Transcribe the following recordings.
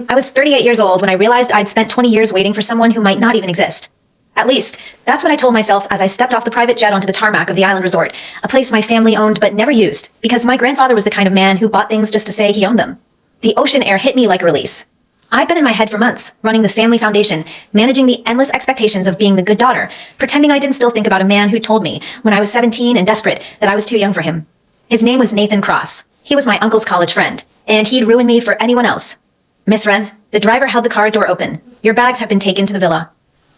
I was 38 years old when I realized I'd spent 20 years waiting for someone who might not even exist. At least, that's what I told myself as I stepped off the private jet onto the tarmac of the island resort, a place my family owned but never used, because my grandfather was the kind of man who bought things just to say he owned them. The ocean air hit me like a release. I'd been in my head for months, running the family foundation, managing the endless expectations of being the good daughter, pretending I didn't still think about a man who told me, when I was 17 and desperate, that I was too young for him. His name was Nathan Cross. He was my uncle's college friend, and he'd ruin me for anyone else. Miss Wren, the driver held the car door open. Your bags have been taken to the villa.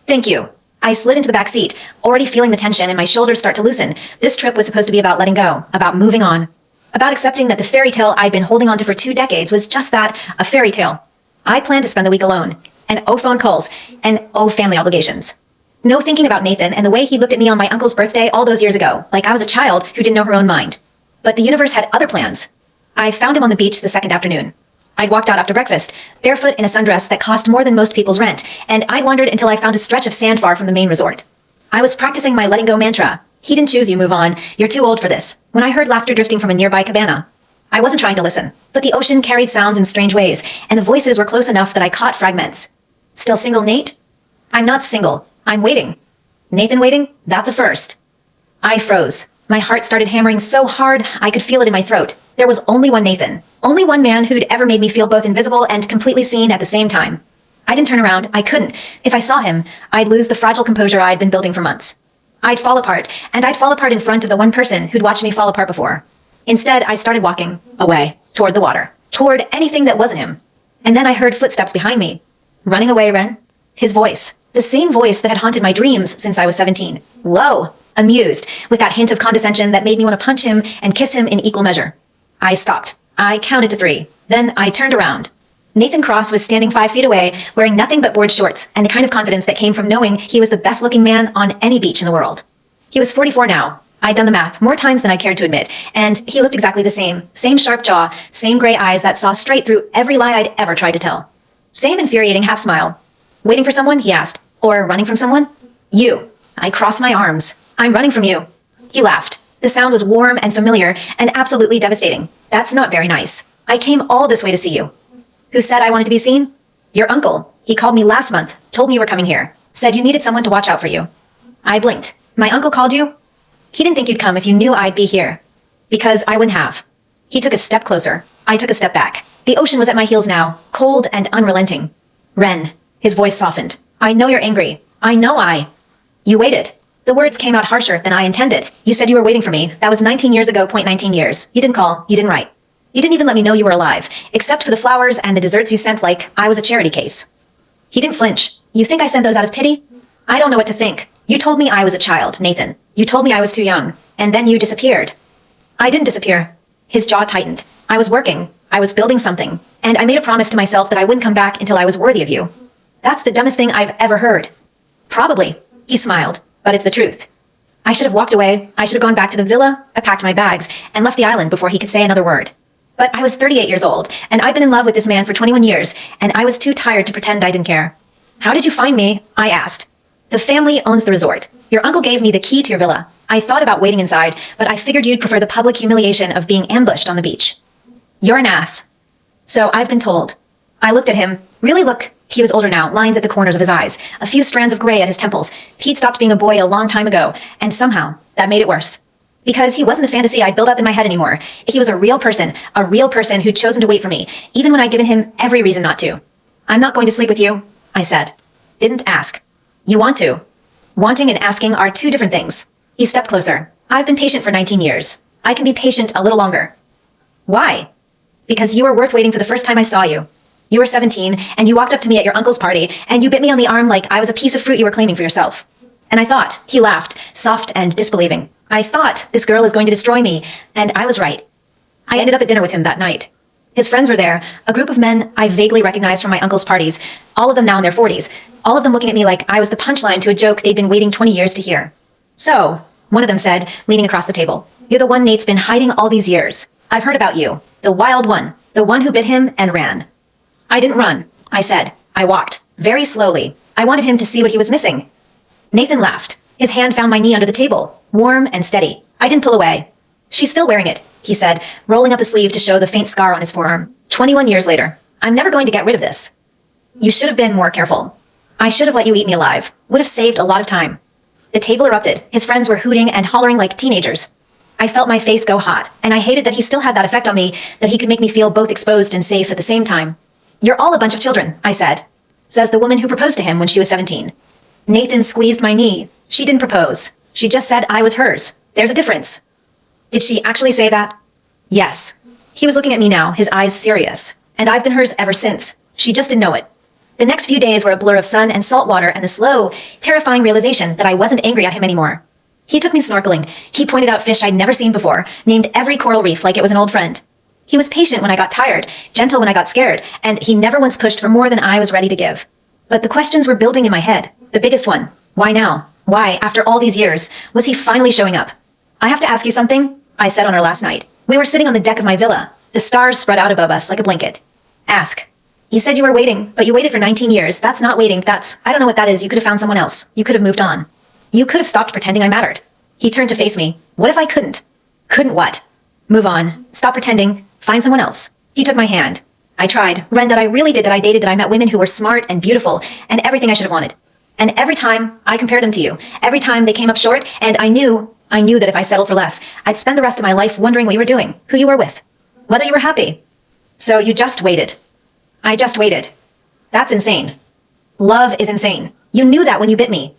Thank you. I slid into the back seat, already feeling the tension and my shoulders start to loosen. This trip was supposed to be about letting go, about moving on, about accepting that the fairy tale I'd been holding onto for 2 decades was just that, a fairy tale. I planned to spend the week alone, and phone calls, and family obligations. No thinking about Nathan and the way he looked at me on my uncle's birthday all those years ago, like I was a child who didn't know her own mind. But the universe had other plans. I found him on the beach the second afternoon. I'd walked out after breakfast, barefoot in a sundress that cost more than most people's rent, and I'd wandered until I found a stretch of sand far from the main resort. I was practicing my letting go mantra. He didn't choose you, move on. You're too old for this. When I heard laughter drifting from a nearby cabana. I wasn't trying to listen, but the ocean carried sounds in strange ways, and the voices were close enough that I caught fragments. Still single, Nate? I'm not single. I'm waiting. Nathan waiting? That's a first. I froze. My heart started hammering so hard I could feel it in my throat. There was only one Nathan. Only one man who'd ever made me feel both invisible and completely seen at the same time. I didn't turn around. I couldn't. If I saw him, I'd lose the fragile composure I'd been building for months. I'd fall apart, and I'd fall apart in front of the one person who'd watched me fall apart before. Instead, I started walking away, toward the water, toward anything that wasn't him. And then I heard footsteps behind me. Running away, Wren. His voice. The same voice that had haunted my dreams since I was 17. Low, amused, with that hint of condescension that made me want to punch him and kiss him in equal measure. I stopped. I counted to 3. Then I turned around. Nathan Cross was standing 5 feet away, wearing nothing but board shorts and the kind of confidence that came from knowing he was the best-looking man on any beach in the world. He was 44 now. I'd done the math more times than I cared to admit, and he looked exactly the same. Same sharp jaw, same gray eyes that saw straight through every lie I'd ever tried to tell. Same infuriating half-smile. Waiting for someone? He asked. Or running from someone? You. I crossed my arms. I'm running from you. He laughed. The sound was warm and familiar and absolutely devastating. That's not very nice. I came all this way to see you. Who said I wanted to be seen? Your uncle. He called me last month, told me you were coming here, said you needed someone to watch out for you. I blinked. My uncle called you? He didn't think you'd come if you knew I'd be here. Because I wouldn't have. He took a step closer. I took a step back. The ocean was at my heels now, cold and unrelenting. Wren. His voice softened. I know you're angry. I know You waited. The words came out harsher than I intended. You said you were waiting for me. That was 19 years ago, 19 years. You didn't call. You didn't write. You didn't even let me know you were alive, except for the flowers and the desserts you sent like I was a charity case. He didn't flinch. You think I sent those out of pity? I don't know what to think. You told me I was a child, Nathan. You told me I was too young. And then you disappeared. I didn't disappear. His jaw tightened. I was working. I was building something. And I made a promise to myself that I wouldn't come back until I was worthy of you. That's the dumbest thing I've ever heard. Probably. He smiled. But it's the truth. I should have walked away. I should have gone back to the villa. I packed my bags and left the island before he could say another word. But I was 38 years old, and I'd been in love with this man for 21 years, and I was too tired to pretend I didn't care. How did you find me? I asked. The family owns the resort. Your uncle gave me the key to your villa. I thought about waiting inside, but I figured you'd prefer the public humiliation of being ambushed on the beach. You're an ass. So I've been told. I looked at him. Really look. He was older now, lines at the corners of his eyes, a few strands of gray at his temples. He'd stopped being a boy a long time ago, and somehow, that made it worse. Because he wasn't the fantasy I built up in my head anymore. He was a real person who'd chosen to wait for me, even when I'd given him every reason not to. I'm not going to sleep with you, I said. Didn't ask. You want to. Wanting and asking are 2 different things. He stepped closer. I've been patient for 19 years. I can be patient a little longer. Why? Because you were worth waiting for the first time I saw you. You were 17, and you walked up to me at your uncle's party, and you bit me on the arm like I was a piece of fruit you were claiming for yourself. And I thought, he laughed, soft and disbelieving. I thought this girl is going to destroy me, and I was right. I ended up at dinner with him that night. His friends were there, a group of men I vaguely recognized from my uncle's parties, all of them now in their 40s, all of them looking at me like I was the punchline to a joke they'd been waiting 20 years to hear. So, one of them said, leaning across the table, you're the one Nate's been hiding all these years. I've heard about you. The wild one. The one who bit him and ran. I didn't run, I said. I walked. Very slowly. I wanted him to see what he was missing. Nathan laughed. His hand found my knee under the table, warm and steady. I didn't pull away. She's still wearing it, he said, rolling up a sleeve to show the faint scar on his forearm. 21 years later. I'm never going to get rid of this. You should have been more careful. I should have let you eat me alive. Would have saved a lot of time. The table erupted. His friends were hooting and hollering like teenagers. I felt my face go hot, and I hated that he still had that effect on me, that he could make me feel both exposed and safe at the same time. You're all a bunch of children, I said. Says the woman who proposed to him when she was 17. Nathan squeezed my knee. She didn't propose. She just said I was hers. There's a difference. Did she actually say that? Yes. He was looking at me now, his eyes serious. And I've been hers ever since. She just didn't know it. The next few days were a blur of sun and salt water and the slow, terrifying realization that I wasn't angry at him anymore. He took me snorkeling. He pointed out fish I'd never seen before, named every coral reef like it was an old friend. He was patient when I got tired, gentle when I got scared, and he never once pushed for more than I was ready to give. But the questions were building in my head. The biggest one, why now? Why, after all these years, was he finally showing up? I have to ask you something, I said on our last night. We were sitting on the deck of my villa, the stars spread out above us like a blanket. Ask. You said you were waiting, but you waited for 19 years. That's not waiting, I don't know what that is. You could have found someone else. You could have moved on. You could have stopped pretending I mattered. He turned to face me. What if I couldn't? Couldn't what? Move on. Stop pretending. Find someone else. He took my hand. I tried. Ren, that I really did, that I dated, that I met women who were smart and beautiful and everything I should have wanted. And every time I compared them to you, every time they came up short, and I knew that if I settled for less, I'd spend the rest of my life wondering what you were doing, who you were with, whether you were happy. So you just waited. I just waited. That's insane. Love is insane. You knew that when you bit me.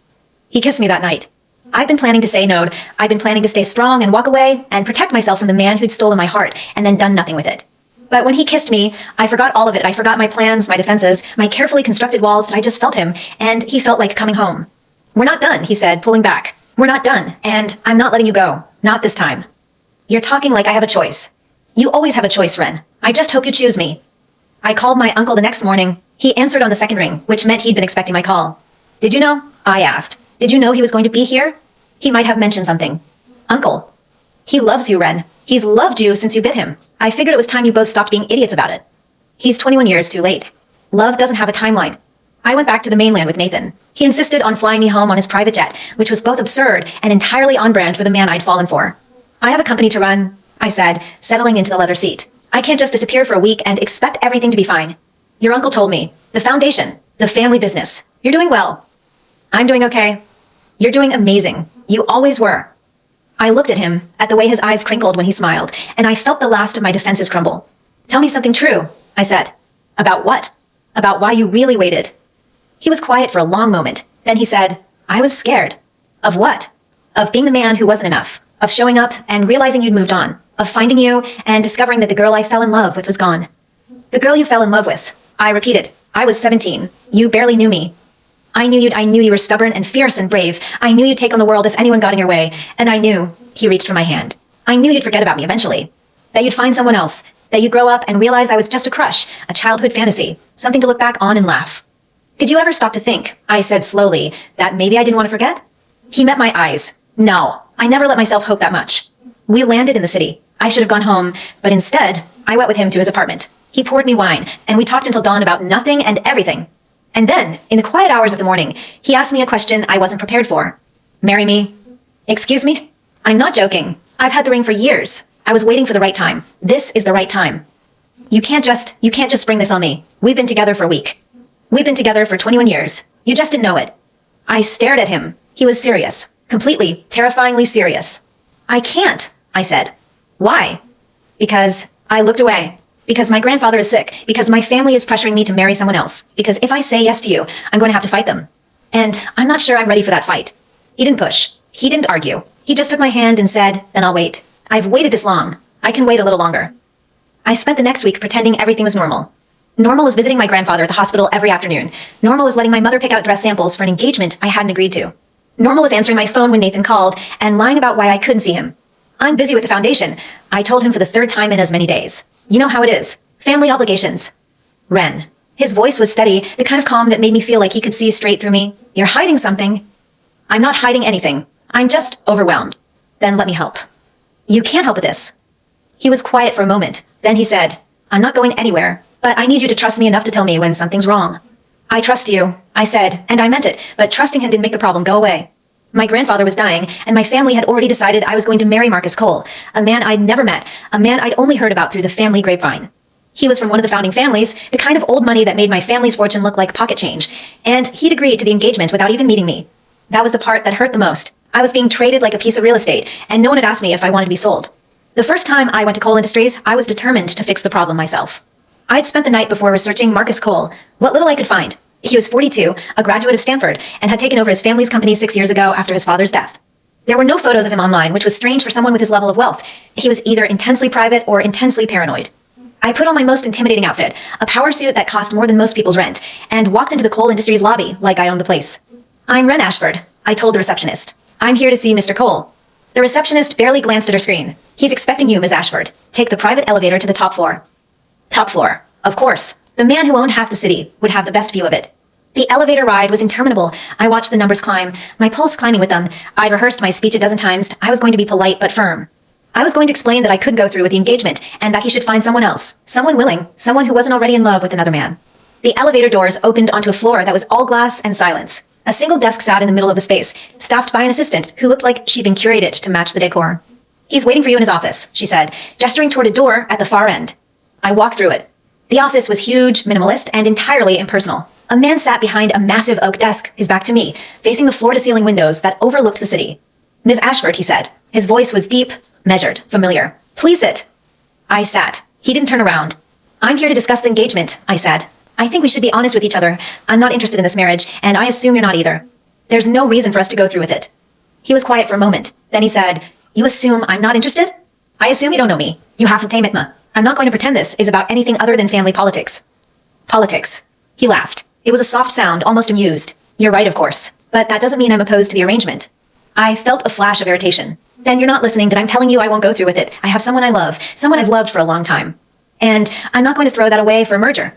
He kissed me that night. I've been planning to say no. I've been planning to stay strong and walk away and protect myself from the man who'd stolen my heart and then done nothing with it. But when he kissed me, I forgot all of it. I forgot my plans, my defenses, my carefully constructed walls. I just felt him, and he felt like coming home. We're not done, he said, pulling back. We're not done, and I'm not letting you go. Not this time. You're talking like I have a choice. You always have a choice, Ren. I just hope you choose me. I called my uncle the next morning. He answered on the second ring, which meant he'd been expecting my call. Did you know? I asked. Did you know he was going to be here? He might have mentioned something. Uncle. He loves you, Ren. He's loved you since you bit him. I figured it was time you both stopped being idiots about it. He's 21 years too late. Love doesn't have a timeline. I went back to the mainland with Nathan. He insisted on flying me home on his private jet, which was both absurd and entirely on brand for the man I'd fallen for. I have a company to run, I said, settling into the leather seat. I can't just disappear for a week and expect everything to be fine. Your uncle told me. The foundation. The family business. You're doing well. I'm doing okay. You're doing amazing. You always were. I looked at him, at the way his eyes crinkled when he smiled, and I felt the last of my defenses crumble. Tell me something true, I said. About what? About why you really waited. He was quiet for a long moment. Then he said, I was scared. Of what? Of being the man who wasn't enough. Of showing up and realizing you'd moved on. Of finding you and discovering that the girl I fell in love with was gone. The girl you fell in love with. I repeated. I was 17. You barely knew me. I knew you were stubborn and fierce and brave. I knew you'd take on the world if anyone got in your way. And I knew, he reached for my hand. I knew you'd forget about me eventually. That you'd find someone else. That you'd grow up and realize I was just a crush, a childhood fantasy, something to look back on and laugh. Did you ever stop to think, I said slowly, that maybe I didn't want to forget? He met my eyes. No, I never let myself hope that much. We landed in the city. I should have gone home, but instead, I went with him to his apartment. He poured me wine, and we talked until dawn about nothing and everything. And then, in the quiet hours of the morning, he asked me a question I wasn't prepared for. Marry me? Excuse me? I'm not joking. I've had the ring for years. I was waiting for the right time. This is the right time. You can't just spring this on me. We've been together for a week. We've been together for 21 years. You just didn't know it. I stared at him. He was serious. Completely, terrifyingly serious. I can't, I said. Why? Because I looked away. Because my grandfather is sick. Because my family is pressuring me to marry someone else. Because if I say yes to you, I'm going to have to fight them. And I'm not sure I'm ready for that fight. He didn't push. He didn't argue. He just took my hand and said, then I'll wait. I've waited this long. I can wait a little longer. I spent the next week pretending everything was normal. Normal was visiting my grandfather at the hospital every afternoon. Normal was letting my mother pick out dress samples for an engagement I hadn't agreed to. Normal was answering my phone when Nathan called and lying about why I couldn't see him. I'm busy with the foundation. I told him for the third time in as many days. You know how it is. Family obligations. Ren. His voice was steady, the kind of calm that made me feel like he could see straight through me. You're hiding something. I'm not hiding anything. I'm just overwhelmed. Then let me help. You can't help with this. He was quiet for a moment. Then he said, I'm not going anywhere, but I need you to trust me enough to tell me when something's wrong. I trust you, I said, and I meant it, but trusting him didn't make the problem go away. My grandfather was dying, and my family had already decided I was going to marry Marcus Cole, a man I'd never met, a man I'd only heard about through the family grapevine. He was from one of the founding families, the kind of old money that made my family's fortune look like pocket change, and he'd agreed to the engagement without even meeting me. That was the part that hurt the most. I was being traded like a piece of real estate, and no one had asked me if I wanted to be sold. The first time I went to Cole Industries, I was determined to fix the problem myself. I'd spent the night before researching Marcus Cole, what little I could find. He was 42, a graduate of Stanford, and had taken over his family's company 6 years ago after his father's death. There were no photos of him online, which was strange for someone with his level of wealth. He was either intensely private or intensely paranoid. I put on my most intimidating outfit, a power suit that cost more than most people's rent, and walked into the Cole Industries lobby like I owned the place. "I'm Wren Ashford," I told the receptionist. "I'm here to see Mr. Cole." The receptionist barely glanced at her screen. "He's expecting you, Ms. Ashford. Take the private elevator to the top floor." Top floor. Of course. The man who owned half the city would have the best view of it. The elevator ride was interminable. I watched the numbers climb, my pulse climbing with them. I'd rehearsed my speech a dozen times. I was going to be polite but firm. I was going to explain that I could go through with the engagement and that he should find someone else, someone willing, someone who wasn't already in love with another man. The elevator doors opened onto a floor that was all glass and silence. A single desk sat in the middle of the space, staffed by an assistant who looked like she'd been curated to match the decor. "He's waiting for you in his office," she said, gesturing toward a door at the far end. I walked through it. The office was huge, minimalist, and entirely impersonal. A man sat behind a massive oak desk, his back to me, facing the floor-to-ceiling windows that overlooked the city. "Ms. Ashford," he said. His voice was deep, measured, familiar. "Please sit." I sat. He didn't turn around. "I'm here to discuss the engagement," I said. "I think we should be honest with each other. I'm not interested in this marriage, and I assume you're not either. There's no reason for us to go through with it." He was quiet for a moment. Then he said, "You assume I'm not interested? I assume you don't know me. You haven't tamed me. I'm not going to pretend this is about anything other than family politics." Politics. He laughed. It was a soft sound, almost amused. "You're right, of course. But that doesn't mean I'm opposed to the arrangement." I felt a flash of irritation. "Then you're not listening that I'm telling you I won't go through with it. I have someone I love, someone I've loved for a long time. And I'm not going to throw that away for a merger."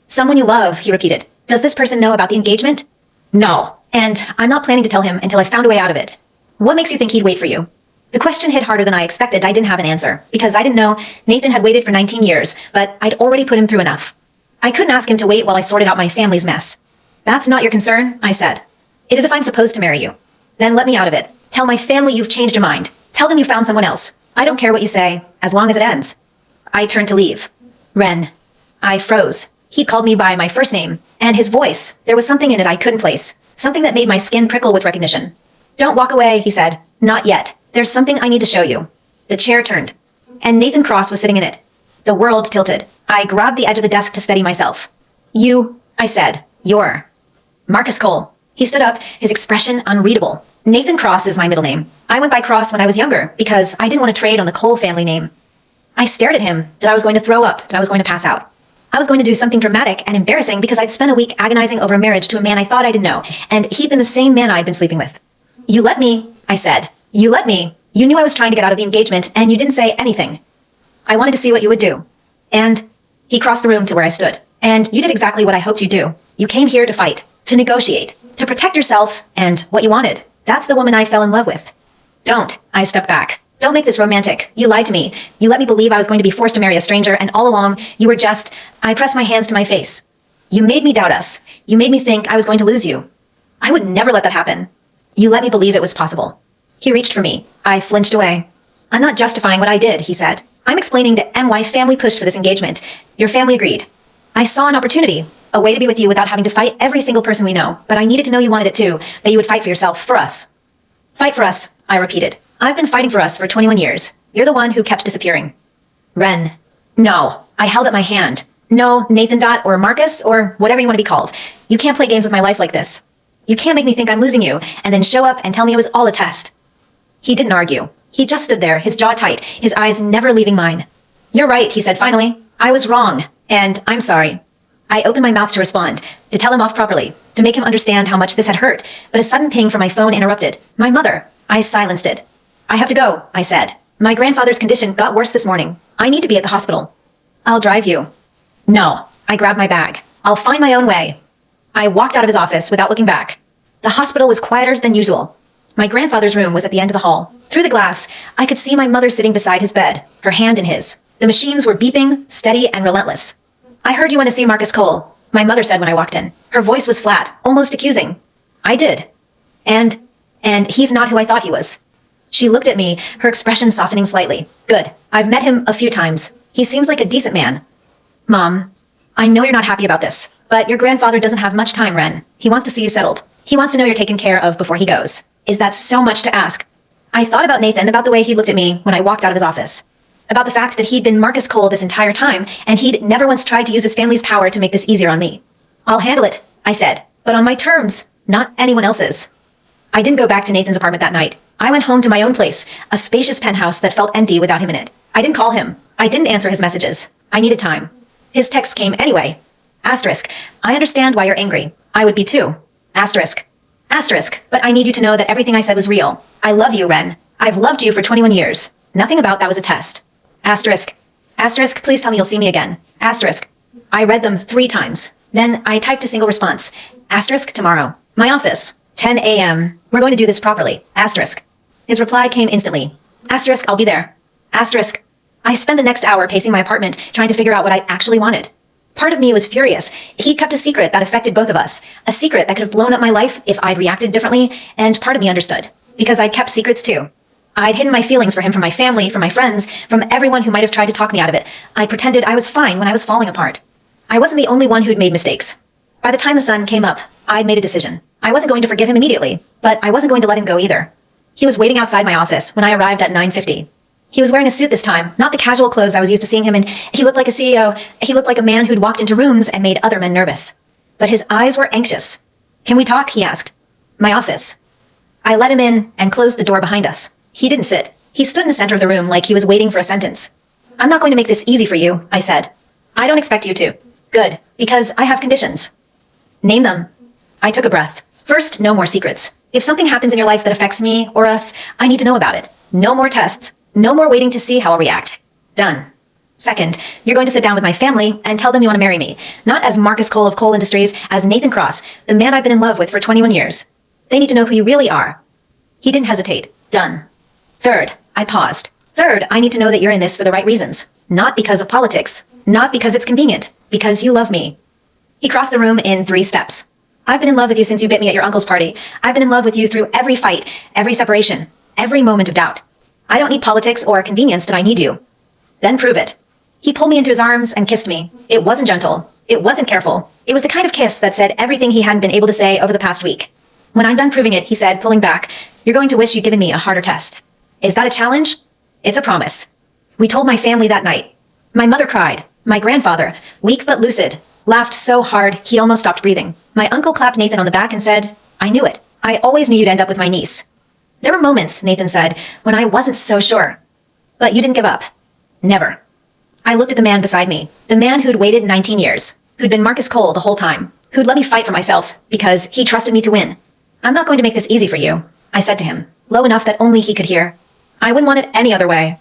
"Someone you love," he repeated. "Does this person know about the engagement?" "No. And I'm not planning to tell him until I found a way out of it." "What makes you think he'd wait for you?" The question hit harder than I expected. I didn't have an answer, because I didn't know Nathan had waited for 19 years, but I'd already put him through enough. I couldn't ask him to wait while I sorted out my family's mess. "That's not your concern," I said. "It is if I'm supposed to marry you." "Then let me out of it. Tell my family you've changed your mind. Tell them you found someone else. I don't care what you say, as long as it ends." I turned to leave. "Wren." I froze. He'd called me by my first name, and his voice, there was something in it I couldn't place, something that made my skin prickle with recognition. "Don't walk away," he said. "Not yet. There's something I need to show you." The chair turned, and Nathan Cross was sitting in it. The world tilted. I grabbed the edge of the desk to steady myself. "You," I said. "You're Marcus Cole." He stood up, his expression unreadable. "Nathan Cross is my middle name. I went by Cross when I was younger, because I didn't want to trade on the Cole family name." I stared at him, that I was going to throw up, that I was going to pass out. I was going to do something dramatic and embarrassing because I'd spent a week agonizing over a marriage to a man I thought I didn't know, and he'd been the same man I'd been sleeping with. "You let me," I said. "You let me. You knew I was trying to get out of the engagement, and you didn't say anything. I wanted to see what you would do. And," he crossed the room to where I stood, "and you did exactly what I hoped you'd do. You came here to fight, to negotiate, to protect yourself and what you wanted. That's the woman I fell in love with." "Don't," I stepped back. "Don't make this romantic. You lied to me. You let me believe I was going to be forced to marry a stranger, and all along, you were just—" I pressed my hands to my face. "You made me doubt us. You made me think I was going to lose you. I would never let that happen. You let me believe it was possible." He reached for me. I flinched away. "I'm not justifying what I did," he said. "I'm explaining that my family pushed for this engagement. Your family agreed. I saw an opportunity, a way to be with you without having to fight every single person we know, but I needed to know you wanted it too, that you would fight for yourself, for us." "Fight for us," I repeated. "I've been fighting for us for 21 years. You're the one who kept disappearing." "Wren." "No." I held up my hand. "No, Nathan Dot or Marcus or whatever you want to be called. You can't play games with my life like this. You can't make me think I'm losing you and then show up and tell me it was all a test." He didn't argue. He just stood there, his jaw tight, his eyes never leaving mine. "You're right," he said finally. "I was wrong. And I'm sorry." I opened my mouth to respond, to tell him off properly, to make him understand how much this had hurt, but a sudden ping from my phone interrupted. My mother. I silenced it. "I have to go," I said. "My grandfather's condition got worse this morning. I need to be at the hospital." "I'll drive you." "No." I grabbed my bag. "I'll find my own way." I walked out of his office without looking back. The hospital was quieter than usual. My grandfather's room was at the end of the hall. Through the glass, I could see my mother sitting beside his bed, her hand in his. The machines were beeping, steady and relentless. "I heard you want to see Marcus Cole," my mother said when I walked in. Her voice was flat, almost accusing. I did. And he's not who I thought he was." She looked at me, her expression softening slightly. "Good. I've met him a few times. He seems like a decent man." Mom, I know you're not happy about this, but your grandfather doesn't have much time, Ren. He wants to see you settled. He wants to know you're taken care of before he goes. Is that so much to ask? I thought about Nathan, about the way he looked at me when I walked out of his office. About the fact that he'd been Marcus Cole this entire time, and he'd never once tried to use his family's power to make this easier on me. I'll handle it, I said, but on my terms, not anyone else's. I didn't go back to Nathan's apartment that night. I went home to my own place, a spacious penthouse that felt empty without him in it. I didn't call him. I didn't answer his messages. I needed time. His texts came anyway. Asterisk. I understand why you're angry. I would be too. Asterisk. Asterisk. But I need you to know that everything I said was real. I love you, Ren. I've loved you for 21 years. Nothing about that was a test. Asterisk. Asterisk. Please tell me you'll see me again. Asterisk. I read them 3 times. Then I typed a single response. Asterisk tomorrow. My office. 10 a.m. We're going to do this properly. Asterisk. His reply came instantly. Asterisk. I'll be there. Asterisk. I spent the next hour pacing my apartment trying to figure out what I actually wanted. Part of me was furious. He'd kept a secret that affected both of us. A secret that could have blown up my life if I'd reacted differently, and part of me understood. Because I'd kept secrets too. I'd hidden my feelings for him from my family, from my friends, from everyone who might have tried to talk me out of it. I pretended I was fine when I was falling apart. I wasn't the only one who'd made mistakes. By the time the sun came up, I'd made a decision. I wasn't going to forgive him immediately, but I wasn't going to let him go either. He was waiting outside my office when I arrived at 9:50. He was wearing a suit this time, not the casual clothes I was used to seeing him in. He looked like a CEO. He looked like a man who'd walked into rooms and made other men nervous. But his eyes were anxious. Can we talk? He asked. My office. I let him in and closed the door behind us. He didn't sit. He stood in the center of the room like he was waiting for a sentence. I'm not going to make this easy for you, I said. I don't expect you to. Good, because I have conditions. Name them. I took a breath. First, no more secrets. If something happens in your life that affects me or us, I need to know about it. No more tests. No more waiting to see how I'll react. Done. Second, you're going to sit down with my family and tell them you want to marry me. Not as Marcus Cole of Cole Industries, as Nathan Cross, the man I've been in love with for 21 years. They need to know who you really are. He didn't hesitate. Done. Third, I paused. Third, I need to know that you're in this for the right reasons. Not because of politics. Not because it's convenient. Because you love me. He crossed the room in 3 steps. I've been in love with you since you bit me at your uncle's party. I've been in love with you through every fight, every separation, every moment of doubt. I don't need politics or convenience, did I need you? Then prove it. He pulled me into his arms and kissed me. It wasn't gentle. It wasn't careful. It was the kind of kiss that said everything he hadn't been able to say over the past week. When I'm done proving it, he said, pulling back, you're going to wish you'd given me a harder test. Is that a challenge? It's a promise. We told my family that night. My mother cried. My grandfather, weak but lucid, laughed so hard he almost stopped breathing. My uncle clapped Nathan on the back and said, I knew it. I always knew you'd end up with my niece. There were moments, Nathan said, when I wasn't so sure. But you didn't give up. Never. I looked at the man beside me, the man who'd waited 19 years, who'd been Marcus Cole the whole time, who'd let me fight for myself because he trusted me to win. I'm not going to make this easy for you, I said to him, low enough that only he could hear. I wouldn't want it any other way.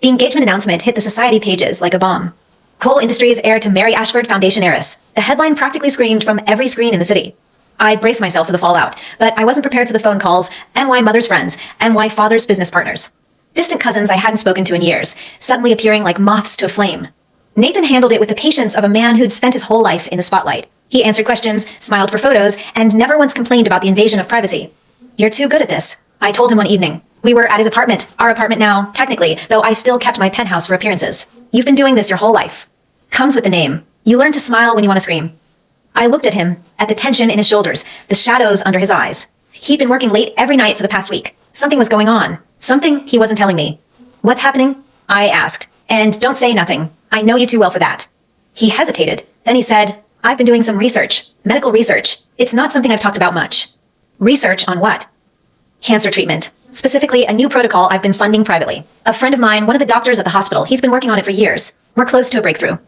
The engagement announcement hit the society pages like a bomb. Cole Industries heir to Mary Ashford Foundation heiress. The headline practically screamed from every screen in the city. I braced myself for the fallout, but I wasn't prepared for the phone calls, NY mother's friends, NY father's business partners. Distant cousins I hadn't spoken to in years, suddenly appearing like moths to a flame. Nathan handled it with the patience of a man who'd spent his whole life in the spotlight. He answered questions, smiled for photos, and never once complained about the invasion of privacy. You're too good at this, I told him one evening. We were at his apartment, our apartment now, technically, though I still kept my penthouse for appearances. You've been doing this your whole life. Comes with the name. You learn to smile when you want to scream. I looked at him, at the tension in his shoulders, the shadows under his eyes. He'd been working late every night for the past week. Something was going on. Something he wasn't telling me. What's happening? I asked. And don't say nothing. I know you too well for that. He hesitated. Then he said, I've been doing some research. Medical research. It's not something I've talked about much. Research on what? Cancer treatment. Specifically, a new protocol I've been funding privately. A friend of mine, one of the doctors at the hospital, he's been working on it for years. We're close to a breakthrough.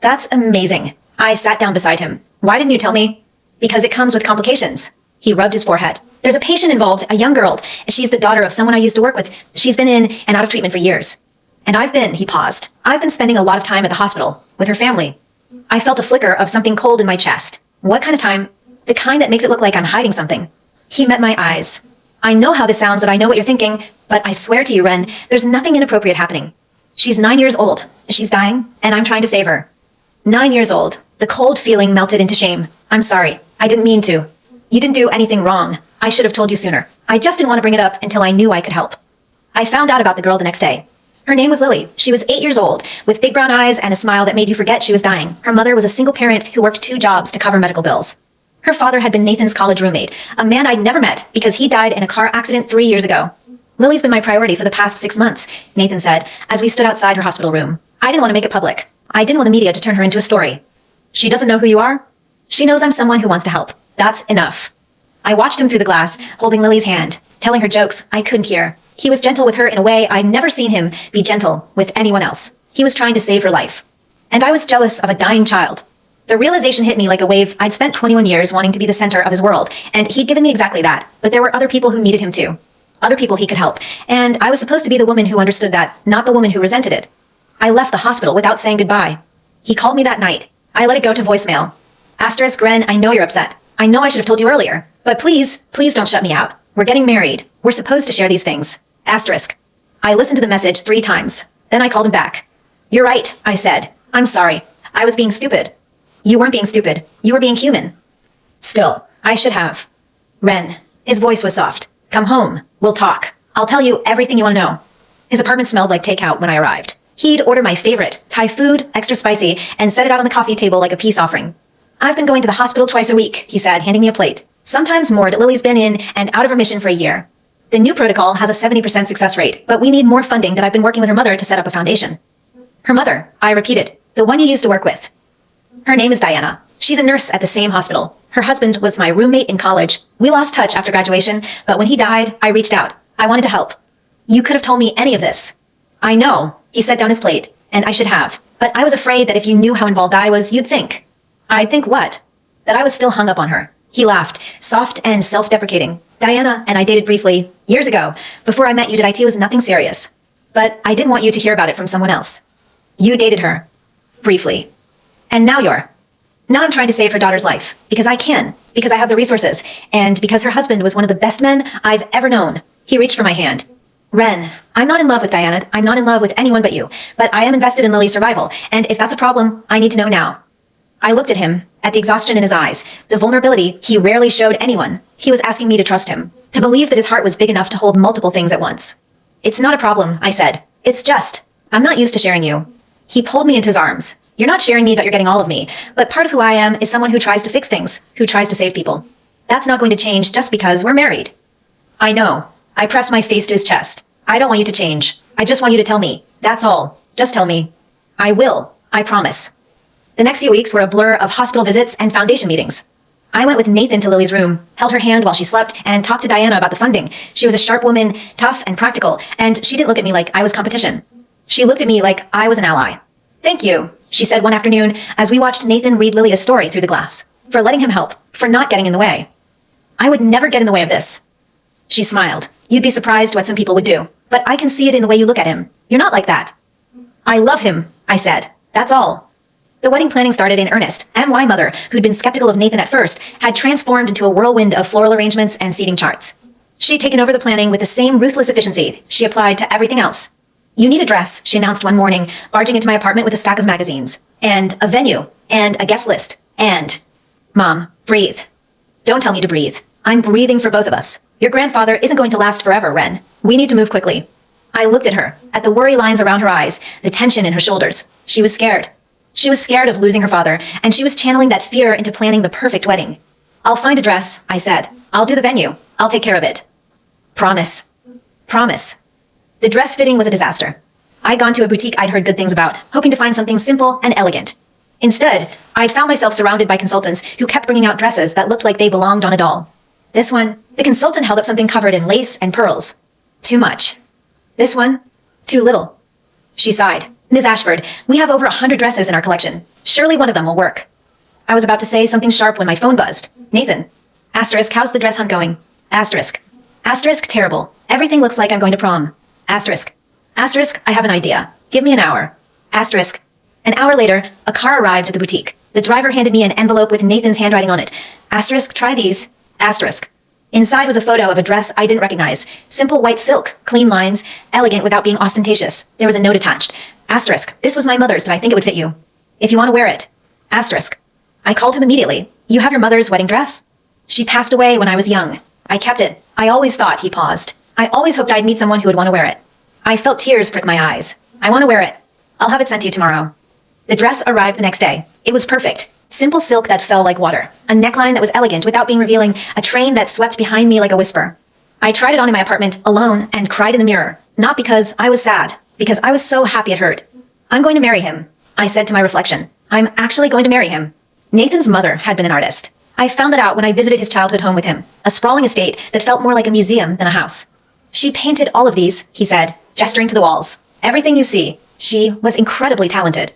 That's amazing. I sat down beside him. Why didn't you tell me? Because it comes with complications. He rubbed his forehead. There's a patient involved, a young girl. She's the daughter of someone I used to work with. She's been in and out of treatment for years. And he paused. I've been spending a lot of time at the hospital, with her family. I felt a flicker of something cold in my chest. What kind of time? The kind that makes it look like I'm hiding something. He met my eyes. I know how this sounds and I know what you're thinking, but I swear to you, Ren, there's nothing inappropriate happening. She's 9 years old. She's dying, and I'm trying to save her. 9 years old. The cold feeling melted into shame. I'm sorry. I didn't mean to. You didn't do anything wrong. I should have told you sooner. I just didn't want to bring it up until I knew I could help. I found out about the girl the next day. Her name was Lily. She was 8 years old, with big brown eyes and a smile that made you forget she was dying. Her mother was a single parent who worked 2 jobs to cover medical bills. Her father had been Nathan's college roommate, a man I'd never met because he died in a car accident 3 years ago. Lily's been my priority for the past 6 months, Nathan said, as we stood outside her hospital room. I didn't want to make it public. I didn't want the media to turn her into a story. She doesn't know who you are? She knows I'm someone who wants to help. That's enough. I watched him through the glass, holding Lily's hand, telling her jokes I couldn't hear. He was gentle with her in a way I'd never seen him be gentle with anyone else. He was trying to save her life. And I was jealous of a dying child. The realization hit me like a wave. I'd spent 21 years wanting to be the center of his world, and he'd given me exactly that. But there were other people who needed him too. Other people he could help. And I was supposed to be the woman who understood that, not the woman who resented it. I left the hospital without saying goodbye. He called me that night. I let it go to voicemail. Asterisk, Ren, I know you're upset. I know I should have told you earlier. But please don't shut me out. We're getting married. We're supposed to share these things. Asterisk. I listened to the message 3 times. Then I called him back. You're right, I said. I'm sorry. I was being stupid. You weren't being stupid. You were being human. Still, I should have. Ren. His voice was soft. Come home. We'll talk. I'll tell you everything you want to know. His apartment smelled like takeout when I arrived. He'd order my favorite, Thai food, extra spicy, and set it out on the coffee table like a peace offering. I've been going to the hospital twice a week, he said, handing me a plate. Sometimes more. Lily's been in and out of remission for a year. The new protocol has a 70% success rate, but we need more funding that I've been working with her mother to set up a foundation. Her mother, I repeated, the one you used to work with. Her name is Diana. She's a nurse at the same hospital. Her husband was my roommate in college. We lost touch after graduation, but when he died, I reached out. I wanted to help. You could have told me any of this. I know, he set down his plate, and I should have. But I was afraid that if you knew how involved I was, you'd think. I'd think what? That I was still hung up on her. He laughed, soft and self-deprecating. Diana and I dated briefly, years ago. Before I met you, it was nothing serious. But I didn't want you to hear about it from someone else. You dated her. Briefly. And now I'm trying to save her daughter's life. Because I can. Because I have the resources. And because her husband was one of the best men I've ever known. He reached for my hand. Ren, I'm not in love with Diana. I'm not in love with anyone but you. But I am invested in Lily's survival. And if that's a problem, I need to know now. I looked at him, at the exhaustion in his eyes, the vulnerability he rarely showed anyone. He was asking me to trust him, to believe that his heart was big enough to hold multiple things at once. It's not a problem, I said. It's just, I'm not used to sharing you. He pulled me into his arms. You're not sharing me that you're getting all of me, but part of who I am is someone who tries to fix things, who tries to save people. That's not going to change just because we're married. I know. I pressed my face to his chest. I don't want you to change. I just want you to tell me. That's all. Just tell me. I will. I promise. The next few weeks were a blur of hospital visits and foundation meetings. I went with Nathan to Lily's room, held her hand while she slept, and talked to Diana about the funding. She was a sharp woman, tough and practical, and she didn't look at me like I was competition. She looked at me like I was an ally. Thank you, she said one afternoon as we watched Nathan read Lily a story through the glass, for letting him help, for not getting in the way. I would never get in the way of this. She smiled. You'd be surprised what some people would do, but I can see it in the way you look at him. You're not like that. I love him, I said. That's all. The wedding planning started in earnest. MY mother, who'd been skeptical of Nathan at first, had transformed into a whirlwind of floral arrangements and seating charts. She'd taken over the planning with the same ruthless efficiency she applied to everything else. You need a dress, she announced one morning, barging into my apartment with a stack of magazines. And a venue. And a guest list. And... Mom, breathe. Don't tell me to breathe. I'm breathing for both of us. Your grandfather isn't going to last forever, Ren. We need to move quickly. I looked at her, at the worry lines around her eyes, the tension in her shoulders. She was scared. She was scared of losing her father, and she was channeling that fear into planning the perfect wedding. I'll find a dress, I said. I'll do the venue. I'll take care of it. Promise. Promise. The dress fitting was a disaster. I'd gone to a boutique I'd heard good things about, hoping to find something simple and elegant. Instead, I'd found myself surrounded by consultants who kept bringing out dresses that looked like they belonged on a doll. This one, the consultant held up something covered in lace and pearls. Too much. This one, too little. She sighed. Ms. Ashford, we have over 100 dresses in our collection. Surely one of them will work. I was about to say something sharp when my phone buzzed. Nathan. Asterisk, how's the dress hunt going? Asterisk. Asterisk, terrible. Everything looks like I'm going to prom. Asterisk. Asterisk, I have an idea. Give me an hour. Asterisk. An hour later, a car arrived at the boutique. The driver handed me an envelope with Nathan's handwriting on it. Asterisk, try these. Asterisk. Inside was a photo of a dress I didn't recognize. Simple white silk, clean lines, elegant without being ostentatious. There was a note attached. Asterisk, this was my mother's. Did I think it would fit you? If you want to wear it. Asterisk. I called him immediately. You have your mother's wedding dress? She passed away when I was young. I kept it. I always thought, he paused. I always hoped I'd meet someone who would want to wear it. I felt tears prick my eyes. I want to wear it. I'll have it sent to you tomorrow. The dress arrived the next day. It was perfect. Simple silk that fell like water. A neckline that was elegant without being revealing. A train that swept behind me like a whisper. I tried it on in my apartment, alone, and cried in the mirror. Not because I was sad, because I was so happy it hurt. I'm going to marry him, I said to my reflection. I'm actually going to marry him. Nathan's mother had been an artist. I found that out when I visited his childhood home with him, a sprawling estate that felt more like a museum than a house. She painted all of these, he said, gesturing to the walls. Everything you see. She was incredibly talented.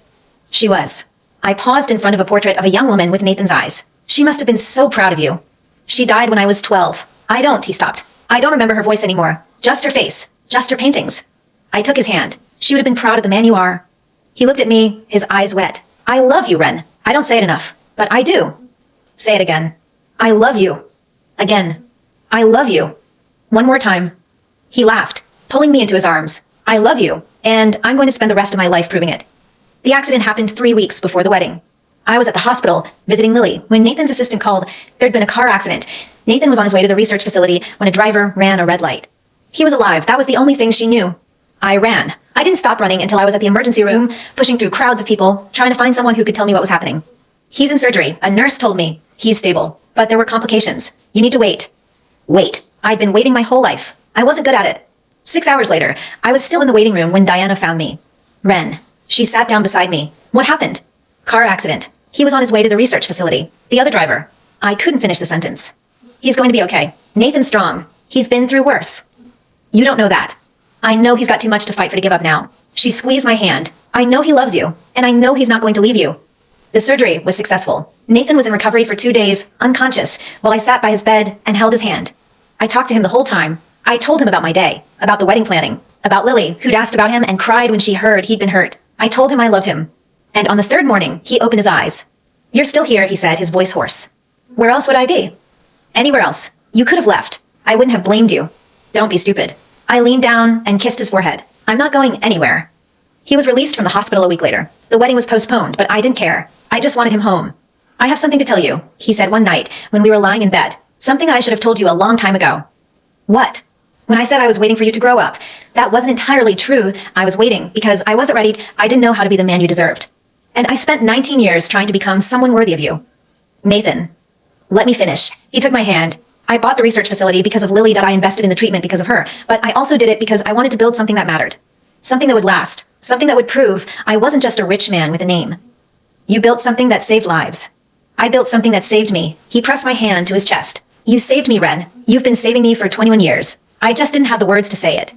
She was. I paused in front of a portrait of a young woman with Nathan's eyes. She must have been so proud of you. She died when I was 12. I don't, he stopped. I don't remember her voice anymore. Just her face. Just her paintings. I took his hand. She would have been proud of the man you are. He looked at me, his eyes wet. I love you, Ren. I don't say it enough, but I do. Say it again. I love you. Again. I love you. One more time. He laughed, pulling me into his arms. I love you, and I'm going to spend the rest of my life proving it. The accident happened 3 weeks before the wedding. I was at the hospital visiting Lily when Nathan's assistant called. There'd been a car accident. Nathan was on his way to the research facility when a driver ran a red light. He was alive. That was the only thing she knew. I ran. I didn't stop running until I was at the emergency room, pushing through crowds of people, trying to find someone who could tell me what was happening. He's in surgery. A nurse told me. He's stable. But there were complications. You need to wait. Wait. I'd been waiting my whole life. I wasn't good at it. 6 hours later, I was still in the waiting room when Diana found me. Ren. She sat down beside me. What happened? Car accident. He was on his way to the research facility. The other driver. I couldn't finish the sentence. He's going to be okay. Nathan's strong. He's been through worse. You don't know that. I know he's got too much to fight for to give up now. She squeezed my hand. I know he loves you, and I know he's not going to leave you. The surgery was successful. Nathan was in recovery for 2 days, unconscious, while I sat by his bed and held his hand. I talked to him the whole time. I told him about my day, about the wedding planning, about Lily, who'd asked about him and cried when she heard he'd been hurt. I told him I loved him. And on the third morning, he opened his eyes. You're still here, he said, his voice hoarse. Where else would I be? Anywhere else. You could have left. I wouldn't have blamed you. Don't be stupid. I leaned down and kissed his forehead. I'm not going anywhere. He was released from the hospital a week later. The wedding was postponed, but I didn't care. I just wanted him home. I have something to tell you, he said one night when we were lying in bed. Something I should have told you a long time ago. What? When I said I was waiting for you to grow up, that wasn't entirely true. I was waiting because I wasn't ready. I didn't know how to be the man you deserved. And I spent 19 years trying to become someone worthy of you. Nathan. Let me finish. He took my hand. I bought the research facility because of Lily. I invested in the treatment because of her. But I also did it because I wanted to build something that mattered. Something that would last. Something that would prove I wasn't just a rich man with a name. You built something that saved lives. I built something that saved me. He pressed my hand to his chest. You saved me, Ren. You've been saving me for 21 years. I just didn't have the words to say it.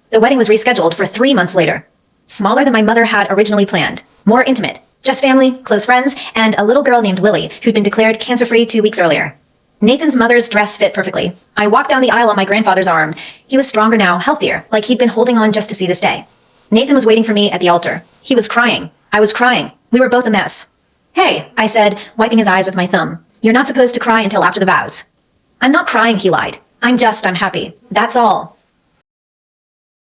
The wedding was rescheduled for 3 months later. Smaller than my mother had originally planned. More intimate. Just family, close friends, and a little girl named Lily, who'd been declared cancer-free 2 weeks earlier. Nathan's mother's dress fit perfectly. I walked down the aisle on my grandfather's arm. He was stronger now, healthier, like he'd been holding on just to see this day. Nathan was waiting for me at the altar. He was crying. I was crying. We were both a mess. Hey, I said, wiping his eyes with my thumb. You're not supposed to cry until after the vows. I'm not crying, he lied. I'm happy. That's all.